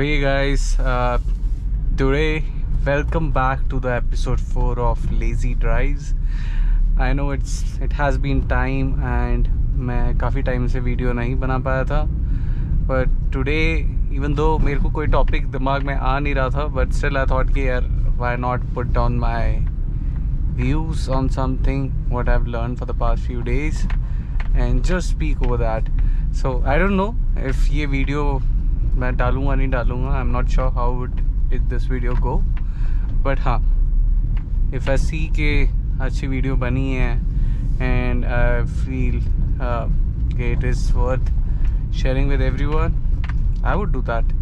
hey guys, today welcome back to the episode 4 of Lazy Drives. I know it has been time and मैं काफ़ी time से video नहीं बना पाया था, but today even though मेरे को कोई टॉपिक दिमाग में आ नहीं रहा था, but still I thought कि यार why not put down my views on something what I've learned for the past few days and just speak over that. So I don't know if ये video मैं डालूँगा नहीं डालूँगा. I am not sure how would it this video go, but हाँ, if I सी के अच्छी video बनी है and I feel it is worth sharing with everyone, I would do that.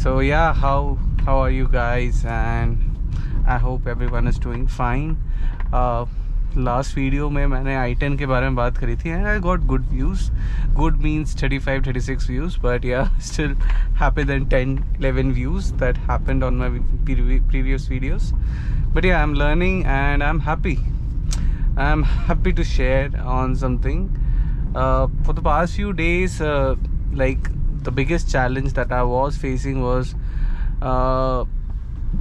So yeah, how are you guys? And I hope everyone is doing fine. Last video में मैंने i10 के बारे में बात करी थी and I got good views. Good means 35-36 views, but yeah, still happy than 10-11 views that happened on my previous videos. But yeah, I'm learning and I'm happy to share on something. For the past few days, like the biggest challenge that I was facing was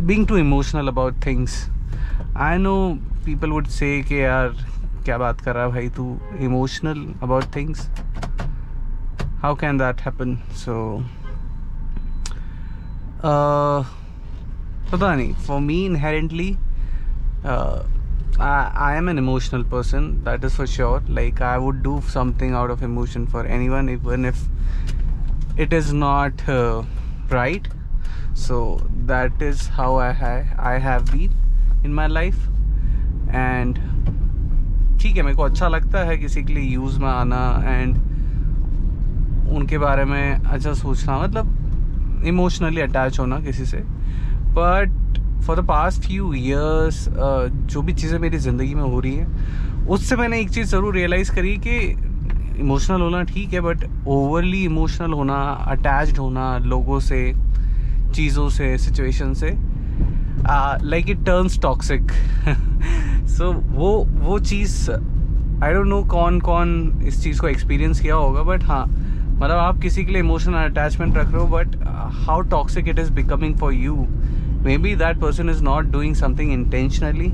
being too emotional about things. I know people would say कि यार क्या बात कर रहा है भाई तू, emotional about things, how can that happen? So पता नहीं, for me inherently I am an emotional person, that is for sure. Like I would do something out of emotion for anyone, even if it is not right. So that is how I have been in my life. And ठीक है, मेरे को अच्छा लगता है किसी के लिए यूज़ में आना एंड उनके बारे में अच्छा सोचना, मतलब इमोशनली अटैच होना किसी से. But for the past few years जो भी चीज़ें मेरी ज़िंदगी में हो रही हैं, उससे मैंने एक चीज़ ज़रूर रियलाइज़ करी कि इमोशनल होना ठीक है, बट ओवरली इमोशनल होना, अटैच्ड होना लोगों से, चीज़ों से, सिचुएशन से, like it turns toxic. So वो चीज़ आई डोंट नो कौन इस चीज़ को एक्सपीरियंस किया होगा, बट हाँ, मतलब आप किसी के लिए इमोशनल अटैचमेंट रख रहे हो, but how toxic it is becoming for you. Maybe that person is not doing something intentionally,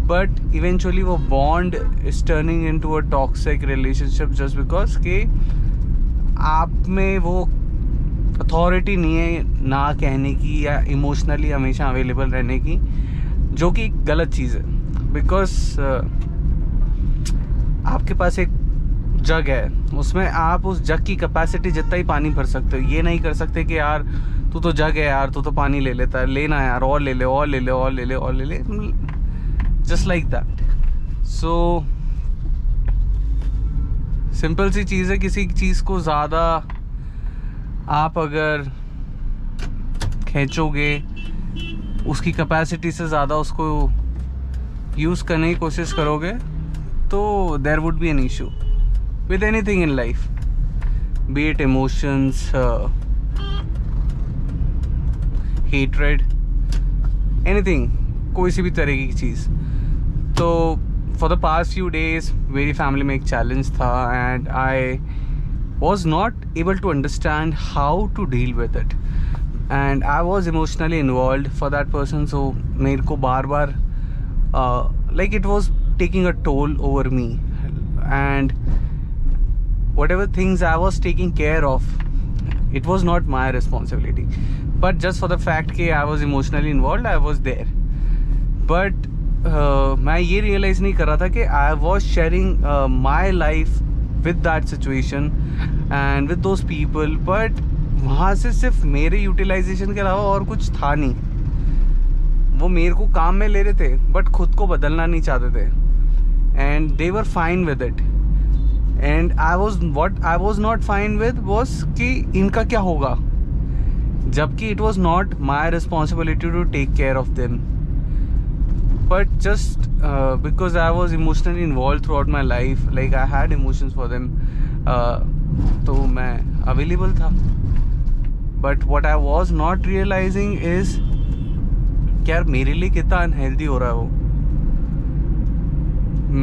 but eventually वो bond is turning into a toxic relationship just because कि आप में वो authority नहीं है ना कहने की या इमोशनली हमेशा अवेलेबल रहने की, जो कि एक गलत चीज़ है. बिकॉज आपके पास एक जग है, उसमें आप उस जग की कैपेसिटी जितना ही पानी भर सकते हो. ये नहीं कर सकते कि यार तू तो जग है यार, तू तो पानी ले लेता है, लेना यार और ले ले और ले ले और ले ले और ले ले, just like that. So simple सी चीज़ है, किसी चीज़ को ज़्यादा आप अगर खींचोगे, उसकी कैपेसिटी से ज़्यादा उसको यूज़ करने की कोशिश करोगे, तो there would be an issue with anything in life, be it emotions, hatred, anything, कोई सी भी तरह की चीज़. तो for the past few days मेरी फैमिली में एक चैलेंज था and I was not able to understand how to deal with it, and I was emotionally involved for that person. So मेरे को बार बार like it was taking a toll over me, and whatever things I was taking care of, it was not my responsibility, but just for the fact कि I was emotionally involved, I was there. But मैं ये realize नहीं कर रहा था कि I was sharing my life with that situation and with those people, but वहाँ से सिर्फ मेरे यूटिलाइजेशन के अलावा और कुछ था नहीं. वो मेरे को काम में ले रहे थे बट खुद को बदलना नहीं चाहते थे, and they were fine with it, and I was not fine with was कि इनका क्या होगा, जबकि it was not my responsibility to take care of them. But just because I was emotionally involved throughout my life, like I had emotions for them, तो मैं available था. But what I was not realizing is कि यार मेरे लिए कितना unhealthy हो रहा है वो.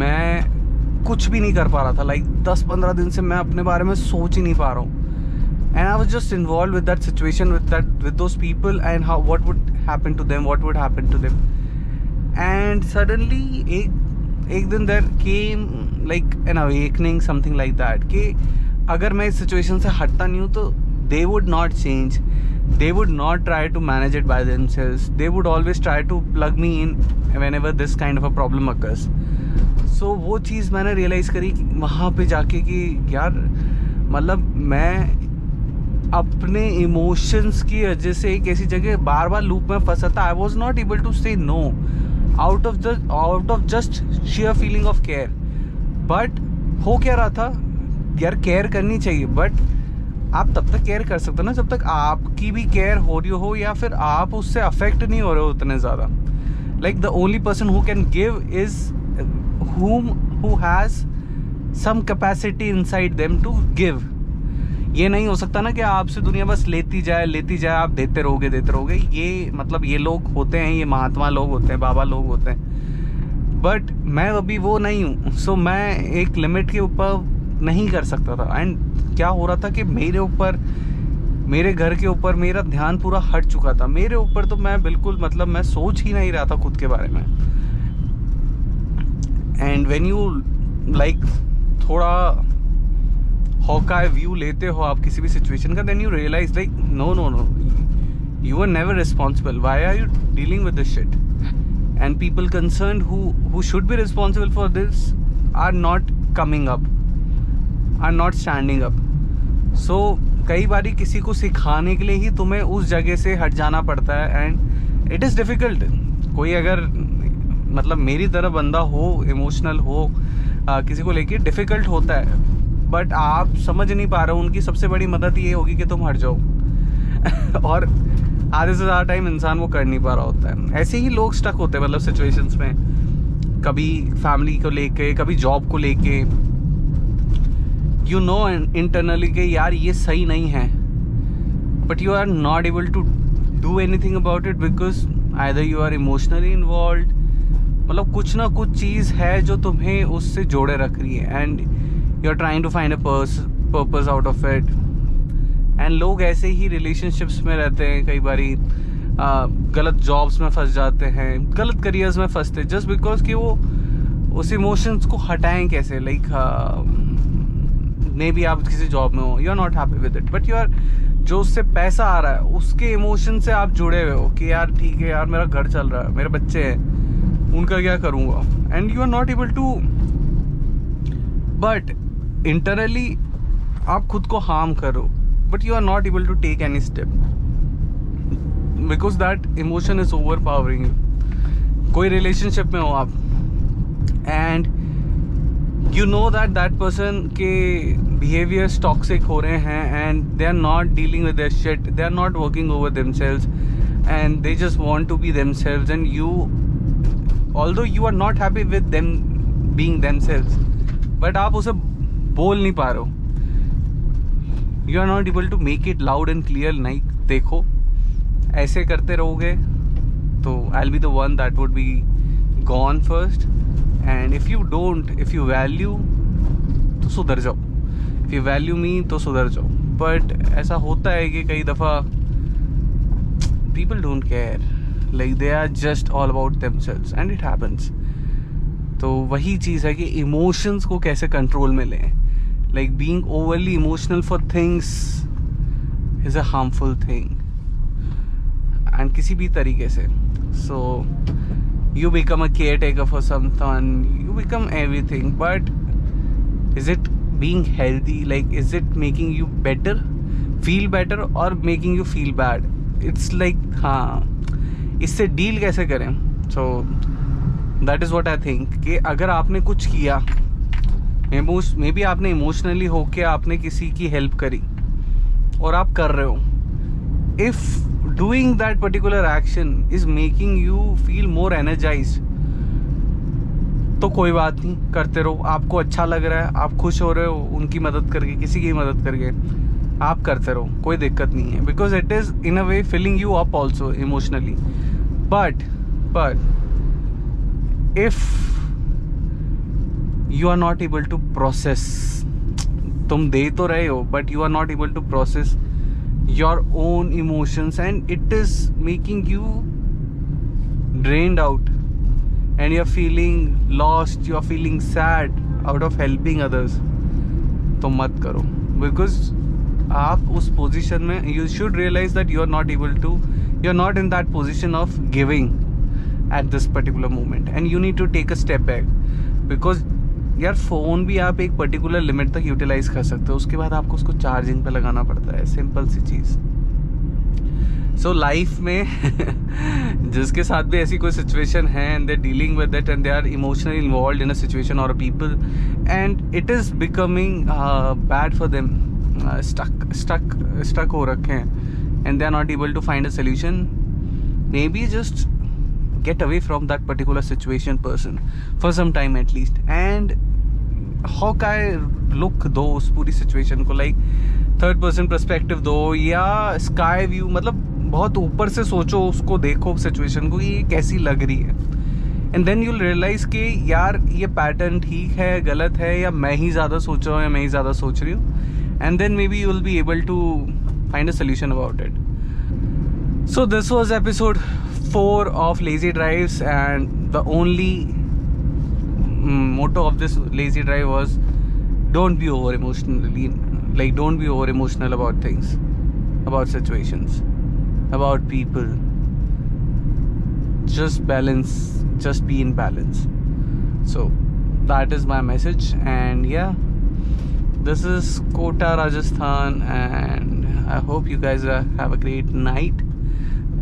मैं कुछ भी नहीं कर पा रहा था, like 10-15 दिन से मैं अपने बारे में सोच ही नहीं पा रहा हूँ. and I was just involved with that situation, with those people, and how what would happen to them, and suddenly एक दिन there came like an awakening, something like that, कि अगर मैं इस situation से हटता नहीं हूँ तो they would not change, they would not try to manage it by themselves, they would always try to plug me in whenever this kind of a problem occurs. So वो चीज़ मैंने रियलाइज़ करी वहाँ पे जाके कि यार मतलब मैं अपने इमोशंस की वजह से एक ऐसी जगह बार बार लूप में फंसा था. I was not able to say no out of just share feeling of care. But हो क्या रहा था यार, केयर करनी चाहिए, बट आप तब तक केयर कर सकते हो ना जब तक आपकी भी केयर हो रही हो या फिर आप उससे अफेक्ट नहीं हो रहे हो उतने ज़्यादा. Like the only person who can give is who has some capacity inside them to give. ये नहीं हो सकता ना कि आपसे दुनिया बस लेती जाए, आप देते रहोगे. ये मतलब ये लोग होते हैं, ये महात्मा लोग होते हैं, बाबा लोग होते हैं, बट मैं अभी वो नहीं हूँ. सो मैं एक लिमिट के ऊपर नहीं कर सकता था. एंड क्या हो रहा था कि मेरे घर के ऊपर मेरा ध्यान पूरा हट चुका था. मेरे ऊपर तो मैं बिल्कुल मतलब मैं सोच ही नहीं रहा था खुद के बारे में. एंड व्हेन यू लाइक थोड़ा हॉकाई व्यू लेते हो आप किसी भी सिचुएशन का, then you realise like no you are never responsible. Why are you dealing with this shit? And people concerned who should be responsible for this are not coming up, are not standing up. So कई बारी किसी को सिखाने के लिए ही तुम्हें उस जगह से हट जाना पड़ता है. And it is difficult. कोई अगर मतलब मेरी तरह बंदा हो, इमोशनल हो, किसी को लेके डिफ़िकल्ट होता है, बट आप समझ नहीं पा रहे हो. उनकी सबसे बड़ी मदद ये होगी कि तुम हट जाओ और आधे से ज़्यादा टाइम इंसान वो कर नहीं पा रहा होता है. ऐसे ही लोग स्टक होते हैं मतलब सिचुएशंस में, कभी फैमिली को लेके, कभी जॉब को लेके. यू नो इंटरनली कि यार ये सही नहीं है, but you are not able to do anything about it because either you are emotionally involve. मतलब कुछ ना कुछ चीज़ है जो तुम्हें उससे जोड़े रख रही है. And you are trying to find a purpose out of it. And लोग ऐसे ही रिलेशनशिप्स में रहते हैं, कई बारी गलत जॉब्स में फंस जाते हैं, गलत करियर्स में फंसते, जस्ट बिकॉज कि वो उस इमोशंस को हटाएं कैसे. लाइक मे बी आप किसी जॉब में हो, you are not happy with it, but you are जो उससे पैसा आ रहा है उसके इमोशन से आप जुड़े हुए हो कि यार ठीक है यार मेरा घर चल रहा है, मेरे बच्चे हैं, उनका क्या करूँगा. And you are not able to, but internally आप खुद को हार्म करो, but you are not able to take any step because that emotion is overpowering you. कोई रिलेशनशिप में हो आप and you know that person के behaviours toxic हो रहे हैं and they are not dealing with their shit, they are not working over themselves and they just want to be themselves. And you although you are not happy with them being themselves, but आप उसे बोल नहीं पा रहे हो. You are not able to make it loud and clear. नहीं, देखो ऐसे करते रहोगे तो I'll be the one that would be gone first. And if you don't, if you value तो सुधर जाओ, if you value me तो सुधर जाओ. But ऐसा होता है कि कई दफ़ा people don't care, like they are just all about themselves and it happens. तो वही चीज़ है कि इमोशंस को कैसे कंट्रोल में लें. Like being overly emotional for things is a harmful thing and किसी भी तरीके से. So you become a caretaker for someone, you become everything, but is it being healthy? Like is it making you better, feel better, और making you feel bad? It's like हाँ, इससे deal कैसे करें? So that is what I think कि अगर आपने कुछ किया, मे बी आपने इमोशनली होके आपने किसी की हेल्प करी और आप कर रहे हो, if doing that particular action is making you feel more energised, तो कोई बात नहीं, करते रहो. आपको अच्छा लग रहा है, आप खुश हो रहे हो उनकी मदद करके, किसी की मदद करके, आप करते रहो, कोई दिक्कत नहीं है. Because it is in a way filling you up also emotionally. But if you are not able to process तुम दे तो रहे हो, but you are not able to process your own emotions and it is making you drained out and you are feeling lost, you are feeling sad out of helping others, तो मत करो. Because आप उस position में, you should realise that you are not able to, you are not in that position of giving at this particular moment and you need to take a step back. Because यार phone भी आप एक particular limit तक utilise कर सकते हो, उसके बाद आपको उसको चार्जिंग पे लगाना पड़ता है. सिंपल सी चीज़. सो लाइफ में जिसके साथ भी ऐसी कोई सिचुएशन है and they dealing with it and they are emotionally involve in a situation और a people and it is becoming bad for them, stuck हो रखे हैं and they are not able to find a solution, maybe just get away from that particular situation person for some time at least and Hawkeye look दो उस पूरी situation को, like third person perspective दो या sky view, मतलब बहुत ऊपर से सोचो उसको, देखो situation को ये कैसी लग रही है and then you'll realize कि यार ये pattern ठीक है गलत है, या मैं ही ज़्यादा सोच रहा हूँ या मैं ही ज़्यादा सोच रही हूँ, and then maybe you'll be able to find a solution about it. So this was episode 4 of Lazy Drives, and the only motto of this lazy drive was don't be over emotionally, like don't be over emotional about things, about situations, about people. Just balance, just be in balance. So that is my message, and yeah, this is Kota, Rajasthan, and I hope you guys have a great night.